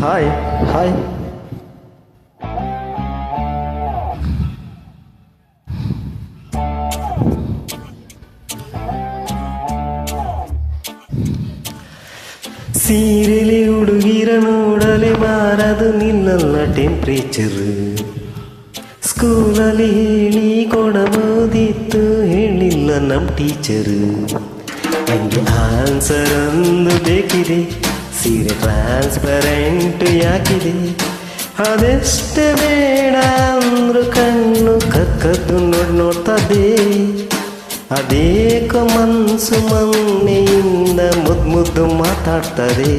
Hi hi. ಸೀರೆಲಿ ಹುಡುಗಿರ ನೋಡಲೆ ಮಾರದು ನಿಲ್ಲಲ್ಲ temperature. ಸ್ಕೂಲಲ್ಲಿ ಹೇಳಿ ಕೊಡಬಹುದಿತ್ತು, ಹೇಳಿಲ್ಲ ನಮ್ಮ ಟೀಚರು. ನನಗೆ ಆನ್ಸರ್ ಒಂದು ಬೇಕಿದೆ, ಸೀರೆ ಟ್ರಾನ್ಸ್ಪರೆಂಟ್ ಯಾಕಿದೆ? ಅದೆಷ್ಟೇ ಬೇಡ ಅಂದ್ರು ಕಣ್ಣು ಕಕ್ಕದ್ದು ನೋಡ್ತದೆ. ಅದೇಕ ಮನ್ಸು ಮೊನ್ನೆಯಿಂದ ಮುದ್ದು ಮಾತಾಡ್ತದೆ.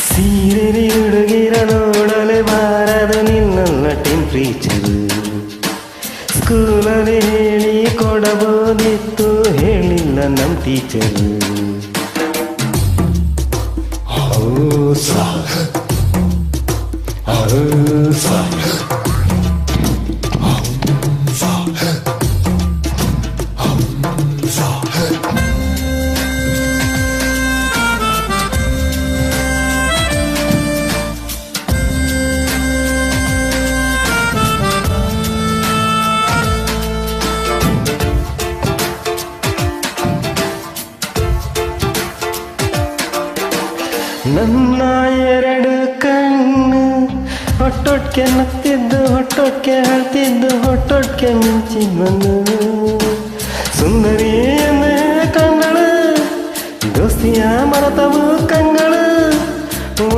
ಸೀರೆ ಹುಡುಗಿರ ನೋಡಲೆ ಬಾರದ ನಿನ್ನ ಟೆಂಪ್ರೇಚರ್. ಸ್ಕೂಲಲ್ಲಿ ಹೇಳಿ ಕೊಡಬಹುದಿತ್ತು, ಹೇಳಿಲ್ಲ ನಮ್ಮ ಟೀಚರ್. ನನ್ನ ಎರಡು ಕಣ್ಣು ಹೊಟ್ಟೊಟ್ಕೆ ನಗ್ತಿದ್ದು, ಹೊಟ್ಟೊಟ್ಕೆ ಹೇಳ್ತಿದ್ದು, ಹೊಟ್ಟೊಟ್ಕೆ ಮಿಂಚಿದ್ದು. ಸುಂದರಿಯನ್ನ ಕಂಗಳು ದೋಸ್ತಿಯ ಮರತವು ಕಂಗಳು.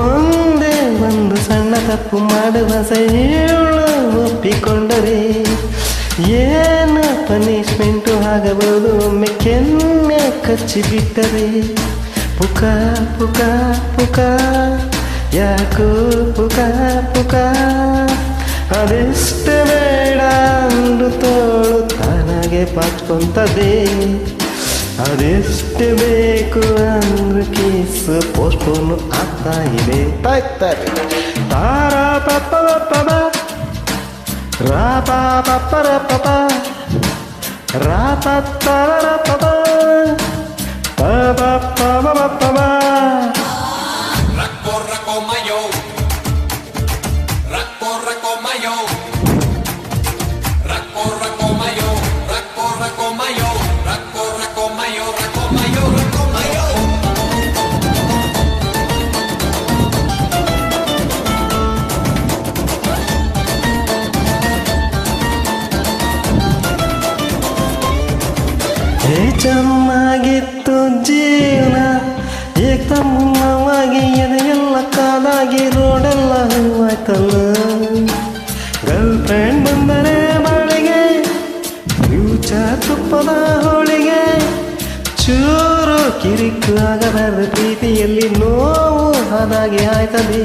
ಒಂದೇ ಒಂದು ಸಣ್ಣ ತಪ್ಪು ಮಾಡುವ ಸಹಿಳು ಒಪ್ಪಿಕೊಂಡರೆ ಏನು ಪನಿಷ್ಮೆಂಟು ಆಗಬಹುದು, ಒಮ್ಮೆ ಕೆನ್ನೆ ಕಚ್ಚಿಬಿಟ್ಟರೆ. ಪುಕ ಪುಕ ಪುಕ ಯಾಕೋ ಪುಕ ಪುಕ. ಅದೆಷ್ಟು ಬೇಡ ಅಂದು ತೋಳು ತಾನಾಗೆ ಪಾಚ್ಕೊಂತದೆ. ಅದೆಷ್ಟು ಬೇಕು ಅಂದ್ರು ಕೇಸು ಪೋಸ್ಟ್ಪೋನ್ ಆಗ್ತಾ ಇದೆ. ತಾರ ಪಪ್ಪ ಪಪ್ಪ ರಾಪ ಪಪ್ಪ ರಪ್ಪ ರಾಪ ತರ ಪಪ ಚೆನ್ನಾಗಿತ್ತು ಜೀವನ ಏಕಮೂಲವಾಗಿ, ಎದೆಯೆಲ್ಲ ಕಾಲಾಗಿ ರೋಡೆಲ್ಲ ಹೂವಾಯ್ತಲ್ಲ. ಗರ್ಲ್ ಫ್ರೆಂಡ್ ಬಂದರೆ ಬಾಳಿಗೆ ಫ್ಯೂಚರ್ ತುಪ್ಪದ ಹೋಳಿಗೆ. ಚೂರು ಕಿರಿಕು ಆಗಬಾರದು, ಪ್ರೀತಿಯಲ್ಲಿ ನೋವು ಆದಾಗೆ ಆಯ್ತದೆ.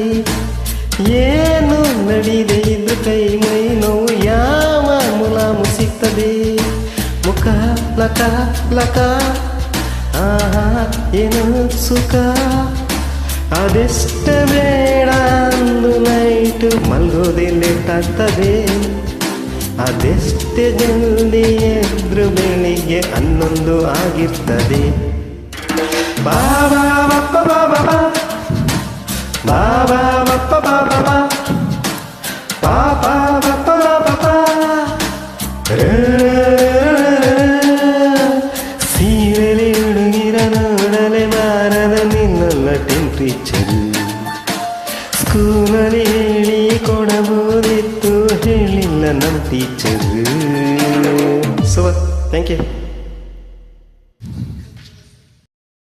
ಏನು ನಡೀದೆ ಇದ್ದು ಕೈ ಮೈ ನೋವು ಯಾವ ಮುಲಾಮು ಸಿಗ್ತದೆ. ಮುಖ ಲಕ ಲಕ ಆಹಾ ಏನು ಸುಖ. ಅದೆಷ್ಟು ಬೇಡ ಅಂದು ನೈಟು ಮಲ್ಗೋದೆ ಲೇಟ್ ಆಗ್ತದೆ. ಅದೆಷ್ಟೇ ಜಲ್ದಿ ಎದ್ರು ಬೆಳಿಗ್ಗೆ 11 ಆಗಿರ್ತದೆ. ಬಾಬಾ ಬಪ್ಪ ಬಾಬಾ ಬಾಬಾ ಬಪ್ಪ ಬಾಬಾ ಪಾಪಾ ಬಪ್ಪ ಬಾಬಾ. ಸೀರೆಲಿ ಹುಡುಗಿರ ನೋಡಲೆ ಬಾರದ ನಿನ್ನ ಟೆಂಪ್ರೇಚರ್. ಸ್ಕೂಲಲ್ಲಿ ಹೇಳಿ ಕೊಡಬಹುದಿತ್ತು, ಹೇಳಿಲ್ಲ ನಮ್ಮ ಟೀಚರ್. So thank you.